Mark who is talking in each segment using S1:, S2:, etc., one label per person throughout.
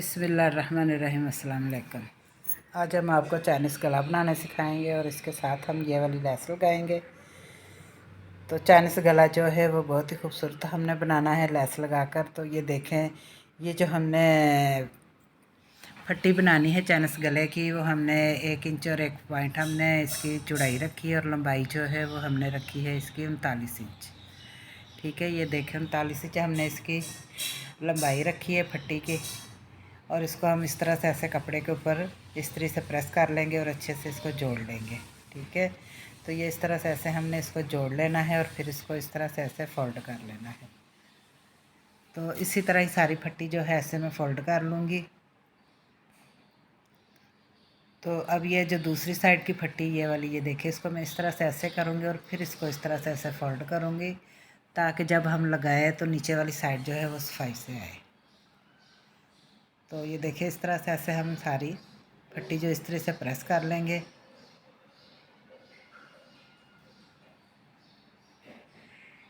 S1: बिस्मिल्लाहिर्रहमानिर्रहीम। अस्सलाम वालेकुम। आज हम आपको चाइनीज़ गला बनाना सिखाएंगे और इसके साथ हम ये वाली लैस लगाएंगे। तो चाइनीज़ गला जो है वो बहुत ही खूबसूरत हमने बनाना है लैस लगाकर। तो ये देखें, ये जो हमने पट्टी बनानी है चाइनीज़ गले की, वो हमने 1 इंच और 1 पॉइंट हमने इसकी चौड़ाई रखी है और लंबाई जो है वो हमने रखी है इसकी 39 इंच। ठीक है, ये देखें 39 इंच हमने इसकी लंबाई रखी है पट्टी की। और इसको हम इस तरह से ऐसे कपड़े के ऊपर इस्त्री से प्रेस कर लेंगे और अच्छे से इसको जोड़ लेंगे। ठीक है, तो ये इस तरह से ऐसे हमने इसको जोड़ लेना है और फिर इसको इस तरह से ऐसे फ़ोल्ड कर लेना है। तो इसी तरह ही सारी पट्टी जो है ऐसे मैं फ़ोल्ड कर लूँगी। तो अब ये जो दूसरी साइड की पट्टी ये वाली, ये देखिए, इसको मैं इस तरह से ऐसे करूँगी और फिर इसको इस तरह से ऐसे फ़ोल्ड करूँगी ताकि जब हम लगाए तो नीचे वाली साइड जो है वो सफाई से आए। तो ये देखिए, इस तरह से ऐसे हम सारी पट्टी जो इस तरह से प्रेस कर लेंगे।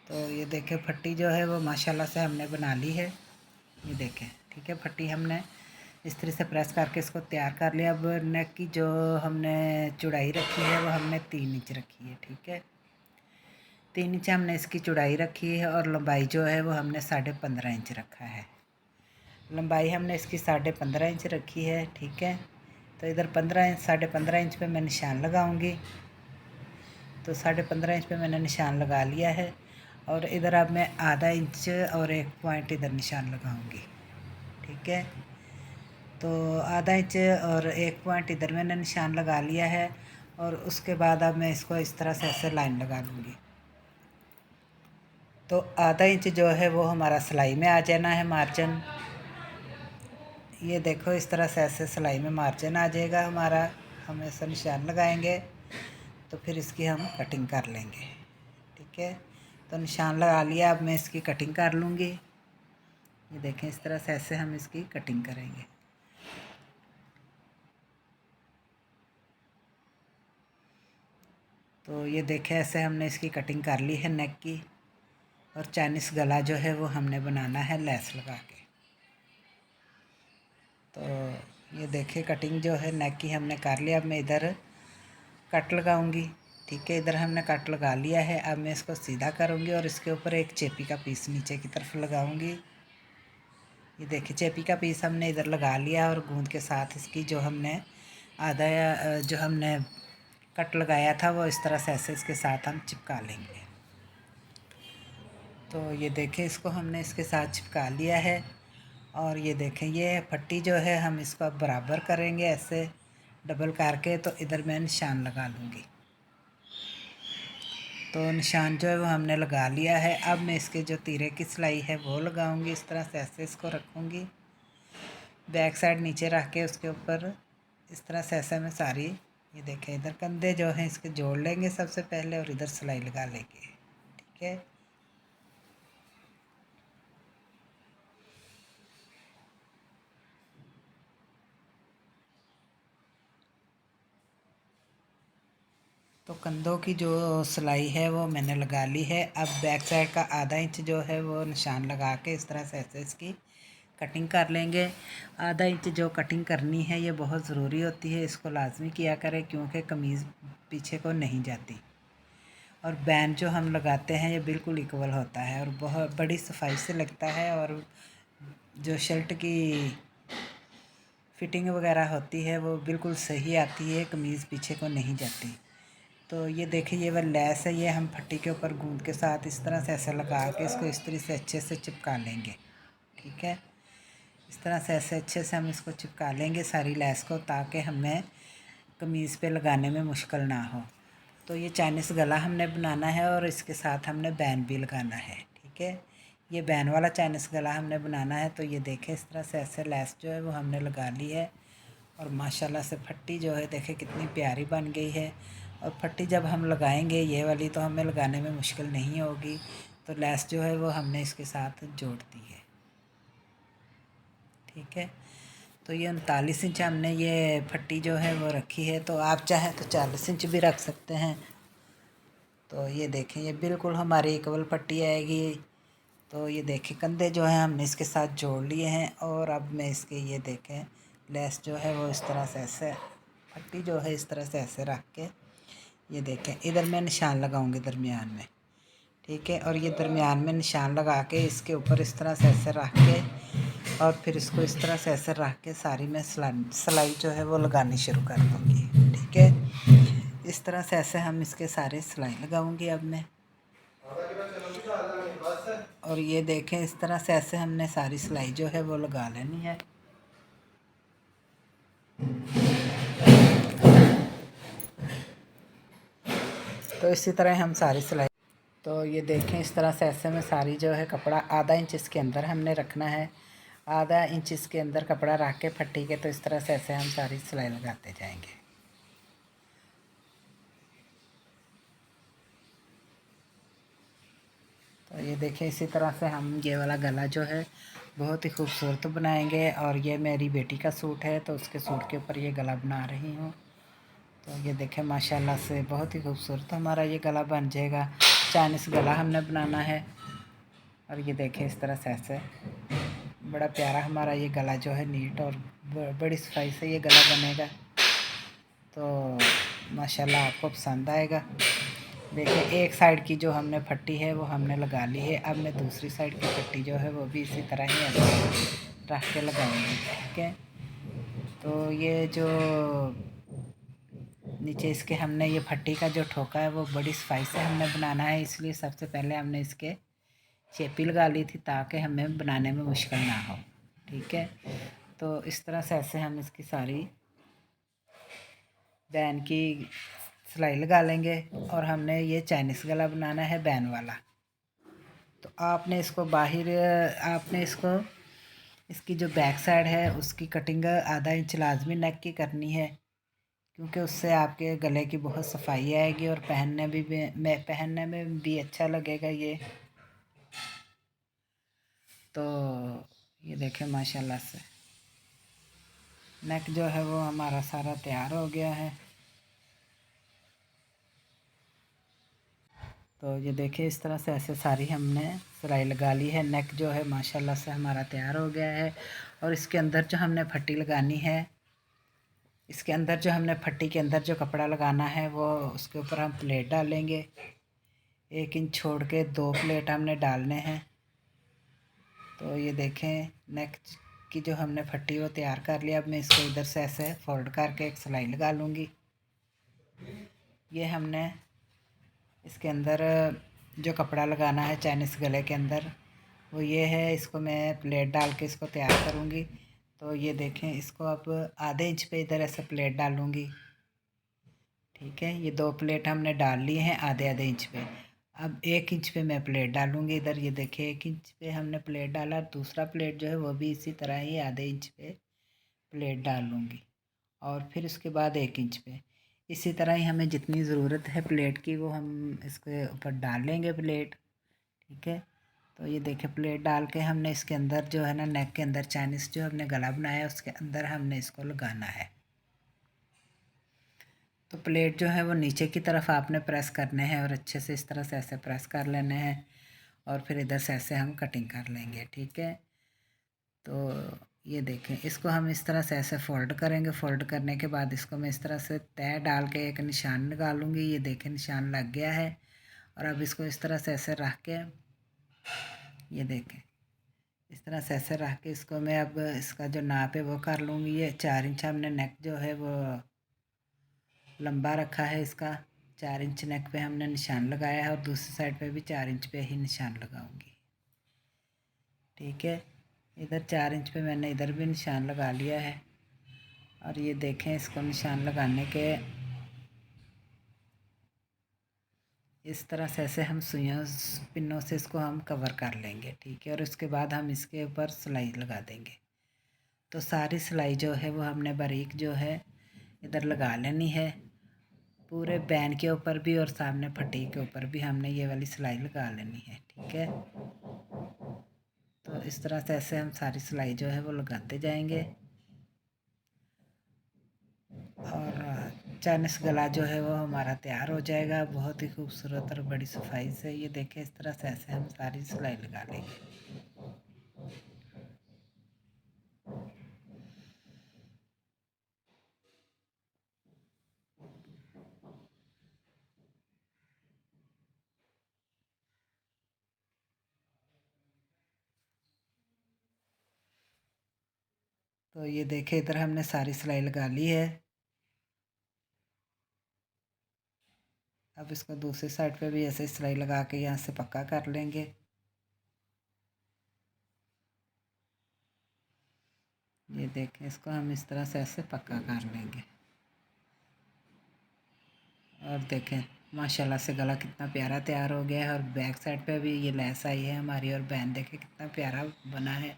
S1: तो ये देखें, पट्टी जो है वो माशाल्लाह से हमने बना ली है। ये देखें, ठीक है, पट्टी हमने इस तरह से प्रेस करके इसको तैयार कर लिया। अब नेक की जो हमने चौड़ाई रखी है वो हमने 3 इंच रखी है। ठीक है, 3 इंच हमने इसकी चौड़ाई रखी है और लंबाई जो है वो हमने 15.5 इंच रखा है। लंबाई हमने इसकी 15.5 इंच रखी है। ठीक है, तो इधर 15.5 इंच पे मैं निशान लगाऊंगी। तो 15.5 इंच पे मैंने निशान लगा लिया है और इधर अब मैं आधा इंच और 1 पॉइंट इधर निशान लगाऊंगी। ठीक है, तो आधा इंच और 1 पॉइंट इधर मैंने निशान लगा लिया है और उसके बाद अब मैं इसको इस तरह से ऐसे लाइन लगा लूँगी। तो आधा इंच जो है वो हमारा सिलाई में आ जाना है, मार्जिन। ये देखो, इस तरह से ऐसे सिलाई में मार्जिन आ जाएगा हमारा। हम ऐसा निशान लगाएंगे तो फिर इसकी हम कटिंग कर लेंगे। ठीक है, तो निशान लगा लिया, अब मैं इसकी कटिंग कर लूँगी। ये देखें, इस तरह से ऐसे हम इसकी कटिंग करेंगे। तो ये देखें, ऐसे हमने इसकी कटिंग कर ली है नेक की। और चाइनीज़ गला जो है वो हमने बनाना है लैस लगा के। तो ये देखें, कटिंग जो है नेक की हमने कर लिया। अब मैं इधर कट लगाऊंगी। ठीक है, इधर हमने कट लगा लिया है। अब मैं इसको सीधा करूंगी और इसके ऊपर एक चेपी का पीस नीचे की तरफ लगाऊंगी। ये देखिए, चेपी का पीस हमने इधर लगा लिया और गूंद के साथ इसकी जो हमने जो हमने कट लगाया था वो इस तरह से ऐसे इसके साथ हम चिपका लेंगे। तो ये देखें, इसको हमने इसके साथ चिपका लिया है। और ये देखें, ये पट्टी जो है हम इसको अब बराबर करेंगे ऐसे डबल करके। तो इधर मैं निशान लगा लूँगी। तो निशान जो है वो हमने लगा लिया है। अब मैं इसके जो तीरे की सिलाई है वो लगाऊंगी। इस तरह से ऐसे इसको रखूँगी, बैक साइड नीचे रख के उसके ऊपर इस तरह से ऐसे में सारी, ये देखें, इधर कंधे जो हैं इसके जोड़ लेंगे सबसे पहले और इधर सिलाई लगा लेंगे। ठीक है, तो कंधों की जो सिलाई है वो मैंने लगा ली है। अब बैक साइड का आधा इंच जो है वो निशान लगा के इस तरह से ऐसे इसकी कटिंग कर लेंगे। आधा इंच जो कटिंग करनी है ये बहुत ज़रूरी होती है, इसको लाजमी किया करें क्योंकि कमीज़ पीछे को नहीं जाती। और बैंड जो हम लगाते हैं ये बिल्कुल इक्वल होता है और बहुत बड़ी सफाई से लगता है। और जो शर्ट की फिटिंग वगैरह होती है वो बिल्कुल सही आती है, कमीज़ पीछे को नहीं जाती। तो ये देखिए, ये वह लैस है, ये हम पट्टी के ऊपर गूंद के साथ इस तरह से ऐसे लगा के इसको इस तरह से अच्छे से चिपका लेंगे। ठीक है, इस तरह से ऐसे अच्छे से हम इसको चिपका लेंगे सारी लैस को, ताकि हमें कमीज़ पे लगाने में मुश्किल ना हो। तो ये चाइनीज़ गला हमने बनाना है और इसके साथ हमने बैन भी लगाना है। ठीक है, ये बैन वाला चाइनीज़ गला हमने बनाना है। तो ये देखें, इस तरह से ऐसे लैस जो है वो हमने लगा ली है और माशाल्लाह से फट्टी जो है देखें कितनी प्यारी बन गई है। और फट्टी जब हम लगाएंगे ये वाली तो हमें लगाने में मुश्किल नहीं होगी। तो लैस जो है वो हमने इसके साथ जोड़ दी है। ठीक है, तो ये 39 इंच हमने ये फट्टी जो है वो रखी है। तो आप चाहें तो 40 इंच भी रख सकते हैं। तो ये देखें, ये बिल्कुल हमारी इक्वल पट्टी आएगी। तो ये देखें कंधे जो हैं हमने इसके साथ जोड़ लिए हैं। और अब मैं इसके ये देखें लेस जो है वो इस तरह से ऐसे पट्टी जो है इस तरह से ऐसे रख के ये देखें इधर मैं निशान लगाऊंगी दरमियान में, ठीक है। और ये दरमियान में निशान लगा के इसके ऊपर इस तरह से ऐसे रख के और फिर इसको इस तरह से ऐसे रख के सारी मैं सिलाई जो है वो लगानी शुरू कर दूँगी, ठीक है। इस तरह से ऐसे हम इसके सारे सिलाई लगाऊंगी अब मैं। और ये देखें इस तरह से ऐसे हमने सारी सिलाई जो है वो लगा लेनी है। तो इसी तरह हम सारी सिलाई, तो ये देखें इस तरह से ऐसे में सारी जो है कपड़ा आधा इंच इसके अंदर हमने रखना है, आधा इंच इसके अंदर कपड़ा रख के फट्टी के, तो इस तरह से ऐसे हम सारी सिलाई लगाते जाएंगे। तो ये देखें इसी तरह से हम ये वाला गला जो है बहुत ही खूबसूरत बनाएंगे। और ये मेरी बेटी का सूट है तो उसके सूट के ऊपर ये गला बना रही हूँ। तो ये देखें माशाल्लाह से बहुत ही खूबसूरत हमारा ये गला बन जाएगा। चाइनीस गला हमने बनाना है। और ये देखें इस तरह से ऐसे बड़ा प्यारा हमारा ये गला जो है नीट और बड़ी सफाई से ये गला बनेगा। तो माशाल्लाह आपको पसंद आएगा। देखिए एक साइड की जो हमने फट्टी है वो हमने लगा ली है। अब मैं दूसरी साइड की फट्टी जो है वो भी इसी तरह ही ऐसे रख के लगाऊंगी, ठीक है। तो ये जो नीचे इसके हमने ये फट्टी का जो ठोका है वो बड़ी सफाई से हमने बनाना है, इसलिए सबसे पहले हमने इसके चेपी लगा ली थी ताकि हमें बनाने में मुश्किल ना हो, ठीक है। तो इस तरह से ऐसे हम इसकी सारी बैन की सिलाई लगा लेंगे। और हमने ये चाइनीस गला बनाना है बैन वाला। तो आपने इसको आपने इसको इसकी जो बैक साइड है उसकी कटिंग आधा इंच लाजमी नेक की करनी है, क्योंकि उससे आपके गले की बहुत सफाई आएगी और पहनने में भी अच्छा लगेगा ये। तो ये देखें माशाल्लाह से नेक जो है वो हमारा सारा तैयार हो गया है। तो ये देखिए इस तरह से ऐसे सारी हमने सिलाई लगा ली है। नेक जो है माशाल्लाह से हमारा तैयार हो गया है। और इसके अंदर जो हमने फट्टी लगानी है, इसके अंदर जो हमने फट्टी के अंदर जो कपड़ा लगाना है वो उसके ऊपर हम प्लेट डालेंगे। 1 इंच छोड़ के 2 प्लेट हमने डालने हैं। तो ये देखें नेक की जो हमने फट्टी वो तैयार कर लिया। अब मैं इसको इधर से ऐसे फोल्ड करके एक सिलाई लगा लूँगी। ये हमने इसके अंदर जो कपड़ा लगाना है चाइनीस गले के अंदर वो ये है। इसको मैं प्लेट डाल के इसको तैयार करूँगी। तो ये देखें इसको अब आधे इंच पे इधर ऐसे प्लेट डालूँगी, ठीक है। ये 2 प्लेट हमने डाल लिए हैं आधे आधे इंच पे। अब 1 इंच पे मैं प्लेट डालूँगी इधर। ये देखिए 1 इंच पे हमने प्लेट डाला। दूसरा प्लेट जो है वो भी इसी तरह ही आधे इंच पे प्लेट डाल लूँगी। और फिर उसके बाद 1 इंच पे इसी तरह ही हमें जितनी ज़रूरत है प्लेट की वो हम इसके ऊपर डाल लेंगे प्लेट, ठीक है। तो ये देखिए प्लेट डाल के हमने इसके अंदर जो है ना नेक के अंदर चाइनीस जो हमने गला बनाया है उसके अंदर हमने इसको लगाना है। तो प्लेट जो है वो नीचे की तरफ आपने प्रेस करने हैं और अच्छे से इस तरह से ऐसे प्रेस कर लेने हैं। और फिर इधर से ऐसे हम कटिंग कर लेंगे, ठीक है। तो ये देखें इसको हम इस तरह से ऐसे फ़ोल्ड करेंगे। फ़ोल्ड करने के बाद इसको मैं इस तरह से तय डाल के एक निशान लगा लूँगी। ये देखें निशान लग गया है। और अब इसको इस तरह से ऐसे रख के ये देखें इस तरह से ऐसे रख के इसको मैं अब इसका जो नाप है वो कर लूँगी। ये 4 इंच हमने नेक जो है वो लंबा रखा है। इसका 4 इंच नेक पे हमने निशान लगाया है और दूसरी साइड पे भी 4 इंच पे ही निशान लगाऊंगी, ठीक है। इधर 4 इंच पे मैंने इधर भी निशान लगा लिया है। और ये देखें इसको निशान लगाने के इस तरह से ऐसे हम सुइयों पिनों से इसको हम कवर कर लेंगे, ठीक है। और उसके बाद हम इसके ऊपर सिलाई लगा देंगे। तो सारी सिलाई जो है वो हमने बारीक जो है इधर लगा लेनी है। पूरे बैन के ऊपर भी और सामने फटी के ऊपर भी हमने ये वाली सिलाई लगा लेनी है, ठीक है। तो इस तरह से ऐसे हम सारी सिलाई जो है वो लगाते जाएंगे। और चाइनीस गला जो है वो हमारा तैयार हो जाएगा बहुत ही खूबसूरत और बड़ी सफाई से। ये देखें इस तरह से ऐसे हम सारी सिलाई लगा लेंगे। तो ये देखें इधर हमने सारी सिलाई लगा ली है। अब इसको दूसरी साइड पे भी ऐसे सिलाई लगा के यहाँ से पक्का कर लेंगे। ये देखें इसको हम इस तरह से ऐसे पक्का कर लेंगे। और देखें माशाल्लाह से गला कितना प्यारा तैयार हो गया है। और बैक साइड पे भी ये लेस आई है हमारी। और बैंड देखें कितना प्यारा बना है।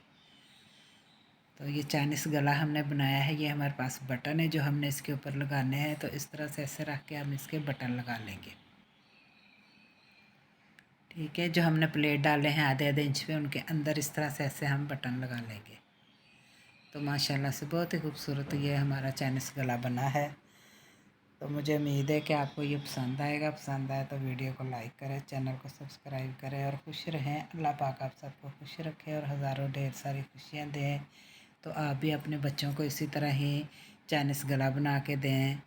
S1: तो ये चाइनीस गला हमने बनाया है। ये हमारे पास बटन है जो हमने इसके ऊपर लगाने हैं। तो इस तरह से ऐसे रख के हम इसके बटन लगा लेंगे। ठीक है, जो हमने प्लेट डाले हैं आधे आधे इंच पे, उनके अंदर इस तरह से ऐसे हम बटन लगा लेंगे। तो माशाल्लाह से बहुत ही खूबसूरत ये हमारा चाइनीस गला बना है। तो मुझे उम्मीद है कि आपको ये पसंद आएगा। पसंद आए तो वीडियो को लाइक करें, चैनल को सब्सक्राइब करें और खुश रहें। अल्लाह पाक आप सबको खुश रखे और हज़ारों ढेर सारी खुशियाँ दें। तो आप भी अपने बच्चों को इसी तरह ही चाइनीस गला बना के दें।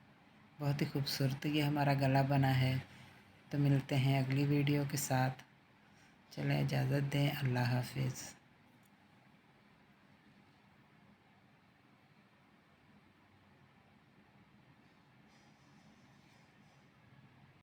S1: बहुत ही खूबसूरत ये हमारा गला बना है। तो मिलते हैं अगली वीडियो के साथ। चलें इजाज़त दें। अल्लाह हाफिज़।